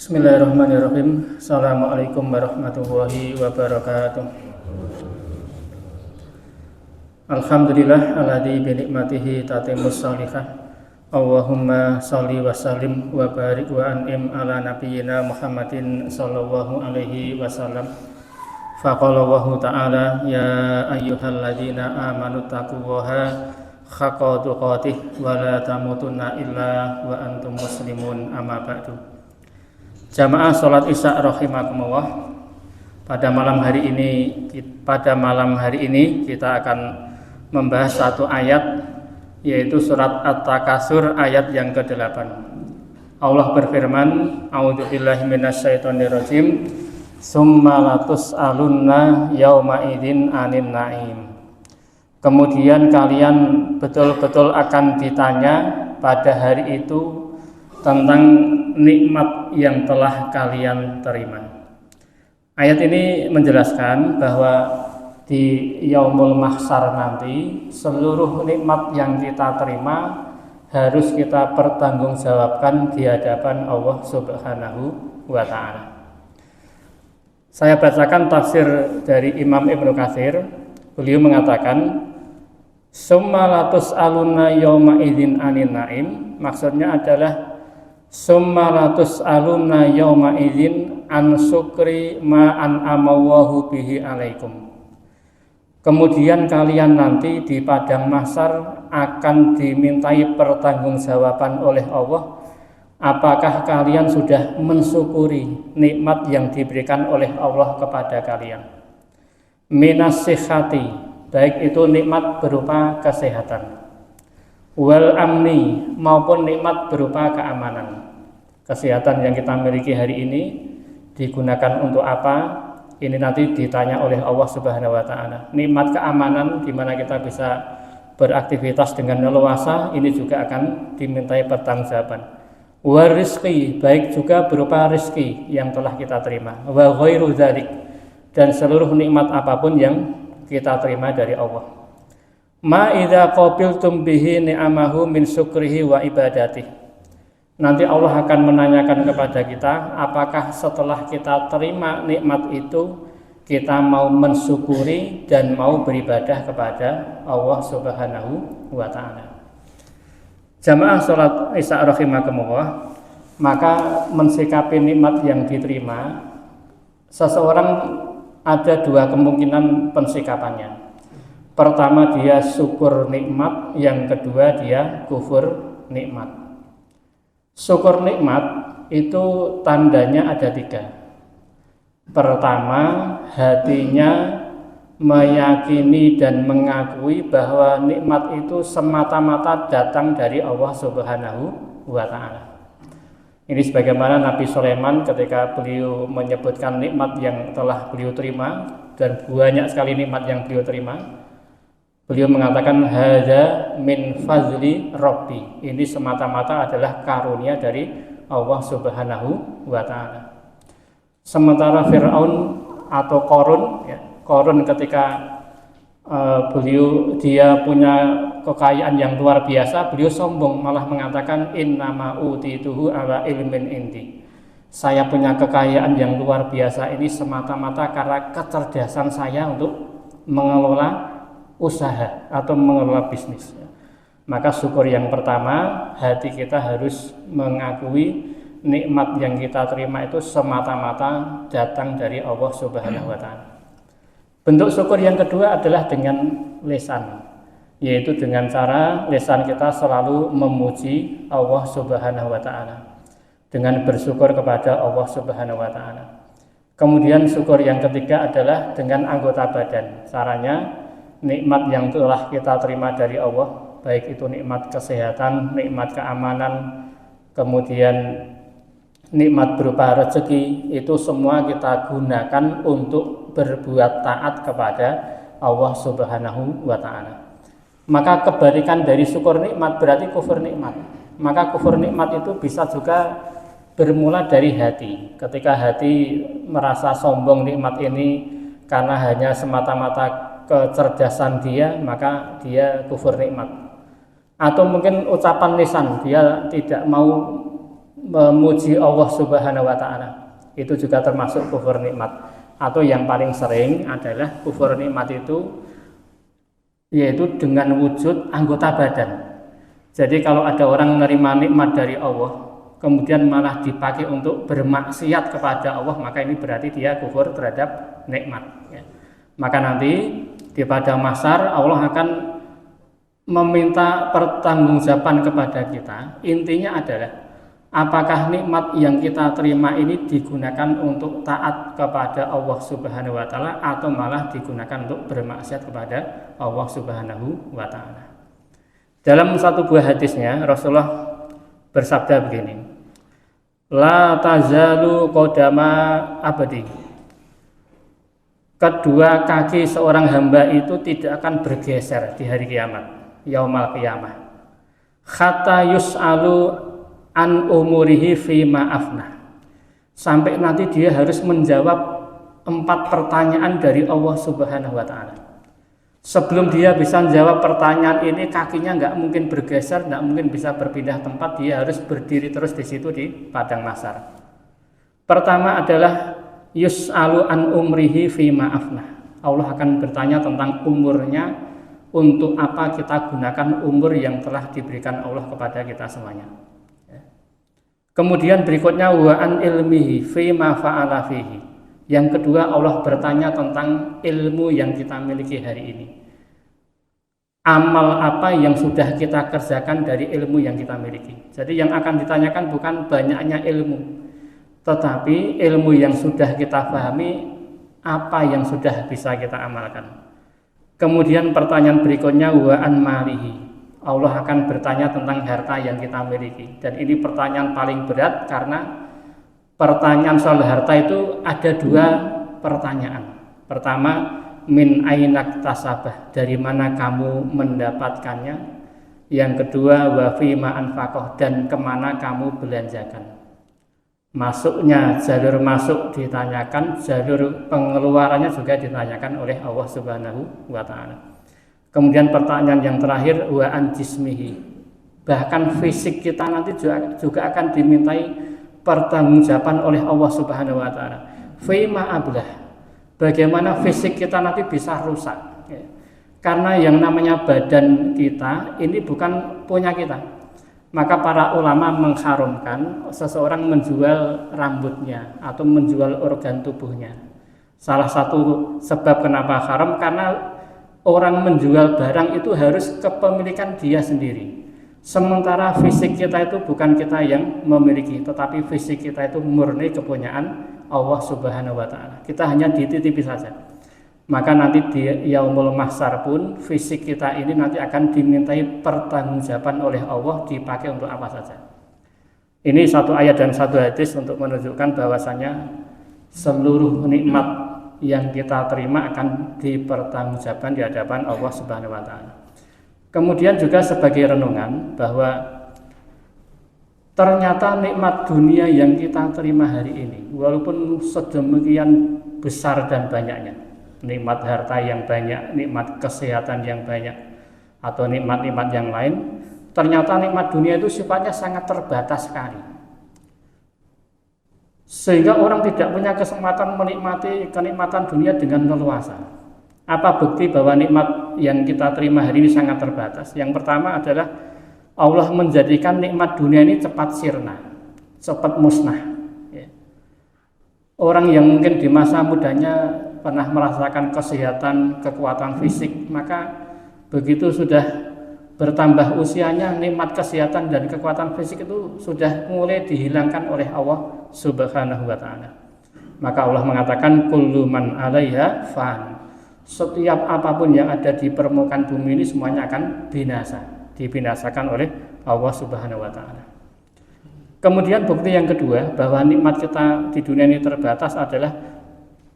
Bismillahirrahmanirrahim. Assalamualaikum warahmatullahi wabarakatuh. Alhamdulillah alladzi bi nikmatihi tatimmus shalihah. Allahumma shalli wa sallim wa barik wa an'im ala nabiyyina Muhammadin sallallahu alaihi wasallam. Faqala Allahu ta'ala ya ayyuhalladzina amanu taqullaha haqqa tuqatih wa la tamutunna illa wa antum muslimun amma ba'du. Jamaah sholat isya rahimakumullah. Pada malam hari ini kita akan membahas satu ayat, yaitu surat At-Takasur ayat yang ke-8. Allah berfirman, a'udzubillahi minasyaitonirrajim, summa latus'alunna yauma idzin 'anin na'im. Kemudian kalian betul-betul akan ditanya pada hari itu tentang nikmat yang telah kalian terima. Ayat ini menjelaskan bahwa di yaumul mahsyar nanti seluruh nikmat yang kita terima harus kita pertanggungjawabkan di hadapan Allah Subhanahu wa ta'ala. Saya bacakan tafsir dari Imam Ibnu Katsir. Beliau mengatakan, summa latus'aluna yauma idzin 'anin na'im. Maksudnya adalah summa latus'aluna yauma idzin an syukri ma an'amallahu bihi alaikum. Kemudian kalian nanti di padang mahsyar akan dimintai pertanggungjawaban oleh Allah, apakah kalian sudah mensyukuri nikmat yang diberikan oleh Allah kepada kalian. Minas sihhati, baik itu nikmat berupa kesehatan, wal amni, maupun nikmat berupa keamanan. Kesehatan yang kita miliki hari ini digunakan untuk apa? Ini nanti ditanya oleh Allah Subhanahu wa ta'ala. Nikmat keamanan di mana kita bisa beraktivitas dengan leluasa, ini juga akan dimintai pertanggungjawaban. Wa rizqi, baik juga berupa rizki yang telah kita terima. Wa ghairu dzalik, dan seluruh nikmat apapun yang kita terima dari Allah. Ma idza qabiltum bihi ni'amahu min syukrihi wa ibadatihi. Nanti Allah akan menanyakan kepada kita, apakah setelah kita terima nikmat itu kita mau mensyukuri dan mau beribadah kepada Allah Subhanahu wa ta'ala. Jamaah salat isya rahimakumullah, maka mensikapi nikmat yang diterima, seseorang ada dua kemungkinan pensikapannya. Pertama, dia syukur nikmat, yang kedua dia kufur nikmat. Syukur nikmat itu tandanya ada tiga. Pertama, hatinya meyakini dan mengakui bahwa nikmat itu semata-mata datang dari Allah Subhanahu wa ta'ala. Ini sebagaimana Nabi Sulaiman ketika beliau menyebutkan nikmat yang telah beliau terima, dan banyak sekali nikmat yang beliau terima, beliau mengatakan hadza min fadli rabbi. Ini semata-mata adalah karunia dari Allah Subhanahu wa ta'ala. Sementara Fir'aun atau Qarun ketika dia punya kekayaan yang luar biasa, beliau sombong, malah mengatakan innama utituhu ala ilmin indi. Saya punya kekayaan yang luar biasa ini semata-mata karena kecerdasan saya untuk mengelola usaha atau mengelola bisnis. Maka syukur yang pertama, hati kita harus mengakui nikmat yang kita terima itu semata-mata datang dari Allah Subhanahu wa ta'ala. Bentuk syukur yang kedua adalah dengan lisan, yaitu dengan cara lisan kita selalu memuji Allah Subhanahu wa ta'ala, dengan bersyukur kepada Allah Subhanahu wa ta'ala. Kemudian syukur yang ketiga adalah dengan anggota badan. Caranya, nikmat yang telah kita terima dari Allah, baik itu nikmat kesehatan, nikmat keamanan, kemudian nikmat berupa rezeki, itu semua kita gunakan untuk berbuat taat kepada Allah Subhanahu wa ta'ala. Maka kebalikan dari syukur nikmat berarti kufur nikmat. Maka kufur nikmat itu bisa juga bermula dari hati. Ketika hati merasa sombong nikmat ini karena hanya semata-mata kecerdasan dia, maka dia kufur nikmat. Atau mungkin ucapan lisan, dia tidak mau memuji Allah Subhanahu wa taala. Itu juga termasuk kufur nikmat. Atau yang paling sering adalah kufur nikmat itu yaitu dengan wujud anggota badan. Jadi kalau ada orang menerima nikmat dari Allah kemudian malah dipakai untuk bermaksiat kepada Allah, maka ini berarti dia kufur terhadap nikmat ya. Maka nanti di padang mahsyar Allah akan meminta pertanggungjawaban kepada kita. Intinya adalah apakah nikmat yang kita terima ini digunakan untuk taat kepada Allah Subhanahu wa taala atau malah digunakan untuk bermaksiat kepada Allah Subhanahu wa taala. Dalam satu buah hadisnya Rasulullah bersabda begini, la tazalu qadama abadi, kedua kaki seorang hamba itu tidak akan bergeser di hari kiamat, yaumal qiyamah, hatta yus'alu an umurihi fi ma'afna, sampai nanti dia harus menjawab 4 pertanyaan dari Allah Subhanahu wa taala. Sebelum dia bisa menjawab pertanyaan ini, kakinya nggak mungkin bergeser, nggak mungkin bisa berpindah tempat, dia harus berdiri terus di situ di padang mahsyar. Pertama adalah yus'alu an umrihi fi ma'afna. Allah akan bertanya tentang umurnya, untuk apa kita gunakan umur yang telah diberikan Allah kepada kita semuanya. Kemudian berikutnya wa an ilmihi fi ma fa'ala fihi. Yang kedua, Allah bertanya tentang ilmu yang kita miliki hari ini. Amal apa yang sudah kita kerjakan dari ilmu yang kita miliki. Jadi yang akan ditanyakan bukan banyaknya ilmu, tetapi ilmu yang sudah kita pahami, apa yang sudah bisa kita amalkan. Kemudian pertanyaan berikutnya wa an malihi. Allah akan bertanya tentang harta yang kita miliki. Dan ini pertanyaan paling berat karena pertanyaan soal harta itu ada 2 pertanyaan. Pertama, min ainak tasabah, dari mana kamu mendapatkannya. Yang kedua, wa fi ma anfaqah, dan kemana kamu belanjakan. Masuknya, jalur masuk ditanyakan, jalur pengeluarannya juga ditanyakan oleh Allah Subhanahu wa taala. Kemudian pertanyaan yang terakhir, wa an jismihi, bahkan fisik kita nanti juga akan dimintai pertanggungjawaban oleh Allah Subhanahu wa taala. Fima ablah, bagaimana fisik kita nanti bisa rusak ya. Karena yang namanya badan kita ini bukan punya kita. Maka para ulama mengharamkan seseorang menjual rambutnya atau menjual organ tubuhnya. Salah satu sebab kenapa haram, karena orang menjual barang itu harus kepemilikan dia sendiri. Sementara fisik kita itu bukan kita yang memiliki, tetapi fisik kita itu murni kepunyaan Allah Subhanahu wa taala. Kita hanya dititipi saja. Maka nanti di yaumul mahsyar pun fisik kita ini nanti akan dimintai pertanggungjawaban oleh Allah, dipakai untuk apa saja. Ini satu ayat dan satu hadis untuk menunjukkan bahwasanya seluruh nikmat yang kita terima akan dipertanggungjawabkan di hadapan Allah Subhanahu wa taala. Kemudian juga sebagai renungan bahwa ternyata nikmat dunia yang kita terima hari ini, walaupun sedemikian besar dan banyaknya, nikmat harta yang banyak, nikmat kesehatan yang banyak, atau nikmat-nikmat yang lain, ternyata nikmat dunia itu sifatnya sangat terbatas sekali. Sehingga orang tidak punya kesempatan menikmati kenikmatan dunia dengan leluasa. Apa bukti bahwa nikmat yang kita terima hari ini sangat terbatas? Yang pertama adalah Allah menjadikan nikmat dunia ini cepat sirna, cepat musnah ya. Orang yang mungkin di masa mudanya pernah merasakan kesehatan, kekuatan fisik, maka begitu sudah bertambah usianya, nikmat kesehatan dan kekuatan fisik itu sudah mulai dihilangkan oleh Allah Subhanahu wa taala. Maka Allah mengatakan kullu man 'alaiha fan. Setiap apapun yang ada di permukaan bumi ini semuanya akan binasa, dibinasakan oleh Allah Subhanahu wa taala. Kemudian bukti yang kedua bahwa nikmat kita di dunia ini terbatas adalah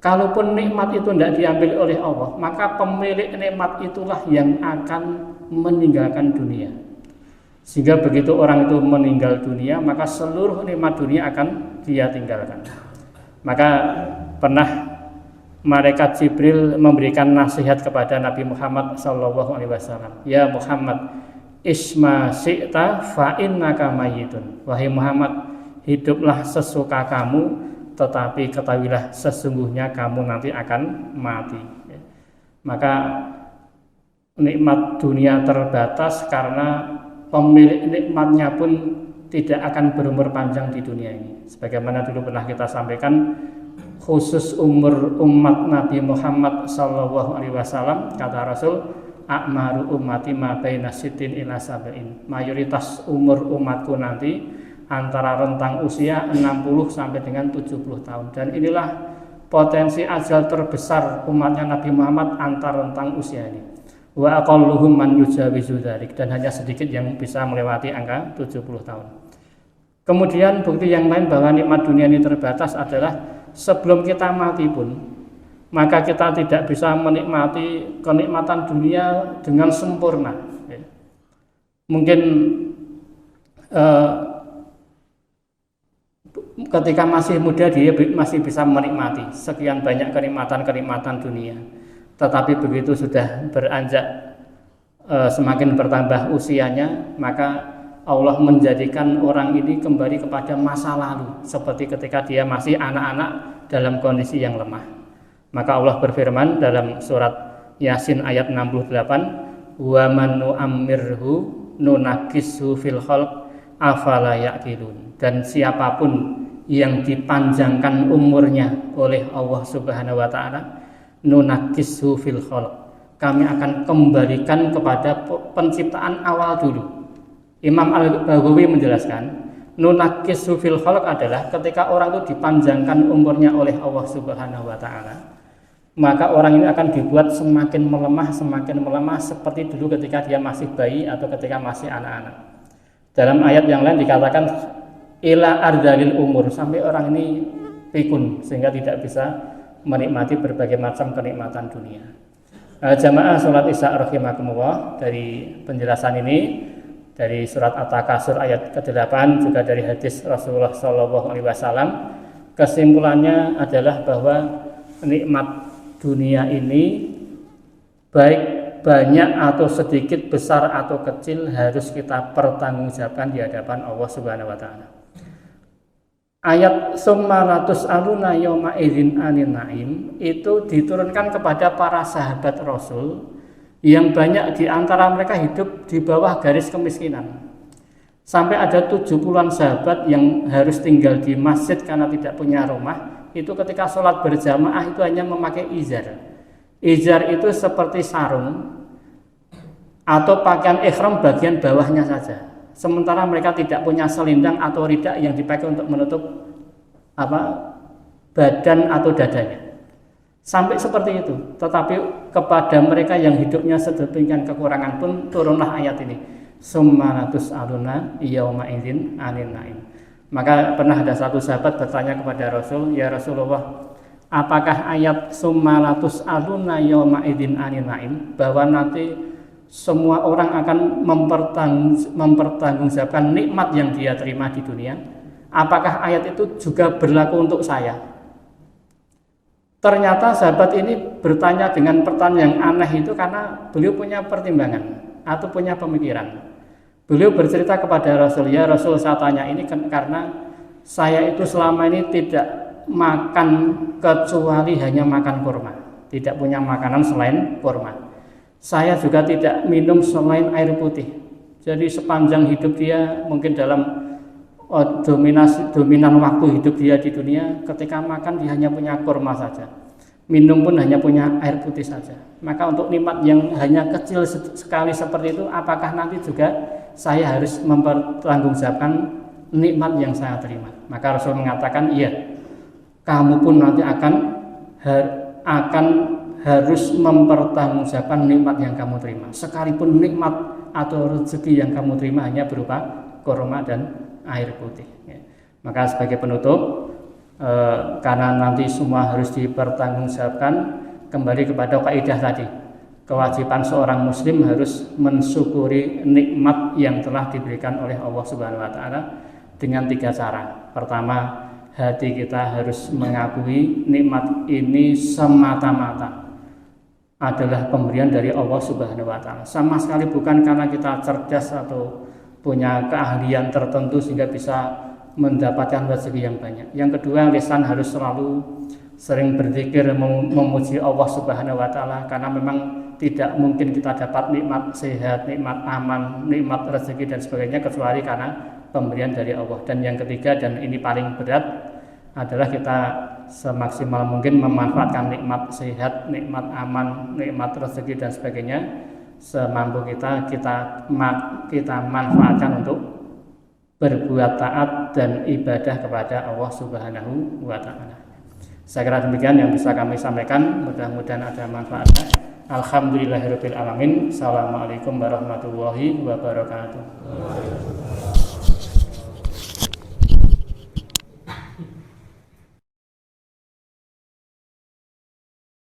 kalaupun nikmat itu tidak diambil oleh Allah, maka pemilik nikmat itulah yang akan meninggalkan dunia. Sehingga begitu orang itu meninggal dunia, maka seluruh nikmat dunia akan dia tinggalkan. Maka pernah malaikat Jibril memberikan nasihat kepada Nabi Muhammad SAW. Ya Muhammad, isma syi'ta fa innaka mayyitun. Wahai Muhammad, hiduplah sesuka kamu, tetapi ketahuilah sesungguhnya kamu nanti akan mati. Maka nikmat dunia terbatas karena pemilik nikmatnya pun tidak akan berumur panjang di dunia ini. Sebagaimana dulu pernah kita sampaikan, khusus umur umat Nabi Muhammad SAW, kata Rasul, a'maru ummati ma baina sittin ila sab'in. Mayoritas umur umatku nanti antara rentang usia 60 sampai dengan 70 tahun. Dan inilah potensi ajal terbesar umatnya Nabi Muhammad antar rentang usia ini. Wa aqalluhum man yujawizu dzalik, dan hanya sedikit yang bisa melewati angka 70 tahun. Kemudian bukti yang lain bahwa nikmat dunia ini terbatas adalah sebelum kita mati pun, maka kita tidak bisa menikmati kenikmatan dunia dengan sempurna. Mungkin ketika masih muda dia masih bisa menikmati sekian banyak kenikmatan-kenikmatan dunia. Tetapi begitu sudah beranjak semakin bertambah usianya, maka Allah menjadikan orang ini kembali kepada masa lalu, seperti ketika dia masih anak-anak dalam kondisi yang lemah. Maka Allah berfirman dalam surat Yasin ayat 68, wa man nu'ammirhu nunakishu fil khalq afala ya'qilun. Dan siapapun yang dipanjangkan umurnya oleh Allah Subhanahu wa taala, nunakishu fil khalq, kami akan kembalikan kepada penciptaan awal dulu. Imam Al-Baghawi menjelaskan, nunakishu fil khalq adalah ketika orang itu dipanjangkan umurnya oleh Allah Subhanahu wa taala, maka orang ini akan dibuat semakin melemah seperti dulu ketika dia masih bayi atau ketika masih anak-anak. Dalam ayat yang lain dikatakan ila ardalil umur, sampai orang ini pikun sehingga tidak bisa menikmati berbagai macam kenikmatan dunia. Jamaah sholat isya rahimakumullah, dari penjelasan ini dari surat At-Takasur ayat ke-8 juga dari hadis Rasulullah SAW, kesimpulannya adalah bahwa nikmat dunia ini baik banyak atau sedikit, besar atau kecil, harus kita pertanggungjawabkan di hadapan Allah Subhanahu wa taala. Ayat summa latus'aluna yauma idzin 'anil na'im itu diturunkan kepada para sahabat Rasul yang banyak di antara mereka hidup di bawah garis kemiskinan. Sampai ada 70-an sahabat yang harus tinggal di masjid karena tidak punya rumah. Itu ketika sholat berjamaah itu hanya memakai izar. Izar itu seperti sarung atau pakaian ihram bagian bawahnya saja. Sementara mereka tidak punya selindang atau ridak yang dipakai untuk menutup badan atau dadanya. Sampai seperti itu. Tetapi kepada mereka yang hidupnya sedemikian kekurangan pun turunlah ayat ini. Summa latus'aluna yauma idzin 'anil na'im. Maka pernah ada satu sahabat bertanya kepada Rasul, ya Rasulullah, apakah ayat summa latus'aluna yauma idzin 'anil na'im bahwa nanti semua orang akan mempertanggungjawabkan nikmat yang dia terima di dunia? Apakah ayat itu juga berlaku untuk saya? Ternyata sahabat ini bertanya dengan pertanyaan yang aneh itu karena beliau punya pertimbangan atau punya pemikiran. Beliau bercerita kepada Rasul, ya Rasul, saya tanya ini karena saya itu selama ini tidak makan kecuali hanya makan kurma, tidak punya makanan selain kurma. Saya juga tidak minum selain air putih. Jadi sepanjang hidup dia, mungkin dalam dominan waktu hidup dia di dunia, ketika makan dia hanya punya kurma saja. Minum pun hanya punya air putih saja. Maka untuk nikmat yang hanya kecil sekali seperti itu, apakah nanti juga saya harus mempertanggungjawabkan nikmat yang saya terima? Maka Rasul mengatakan, iya, kamu pun nanti akan harus mempertanggungjawabkan nikmat yang kamu terima, sekalipun nikmat atau rezeki yang kamu terima hanya berupa kurma dan air putih. Maka sebagai penutup, karena nanti semua harus dipertanggungjawabkan, kembali kepada kaidah tadi, kewajiban seorang muslim harus mensyukuri nikmat yang telah diberikan oleh Allah Subhanahu wa taala dengan 3 cara. Pertama, hati kita harus mengakui nikmat ini semata-mata adalah pemberian dari Allah Subhanahu wa taala. Sama sekali bukan karena kita cerdas atau punya keahlian tertentu sehingga bisa mendapatkan rezeki yang banyak. Yang kedua, lisan harus selalu sering berzikir memuji Allah Subhanahu wa taala, karena memang tidak mungkin kita dapat nikmat sehat, nikmat aman, nikmat rezeki dan sebagainya kecuali karena pemberian dari Allah. Dan yang ketiga, dan ini paling berat, adalah kita semaksimal mungkin memanfaatkan nikmat sehat, nikmat aman, nikmat rezeki dan sebagainya semampu kita manfaatkan untuk berbuat taat dan ibadah kepada Allah Subhanahu wa taala. Saya kira demikian yang bisa kami sampaikan, mudah-mudahan ada manfaatnya. Alhamdulillahirabbil alamin. Assalamualaikum warahmatullahi wabarakatuh.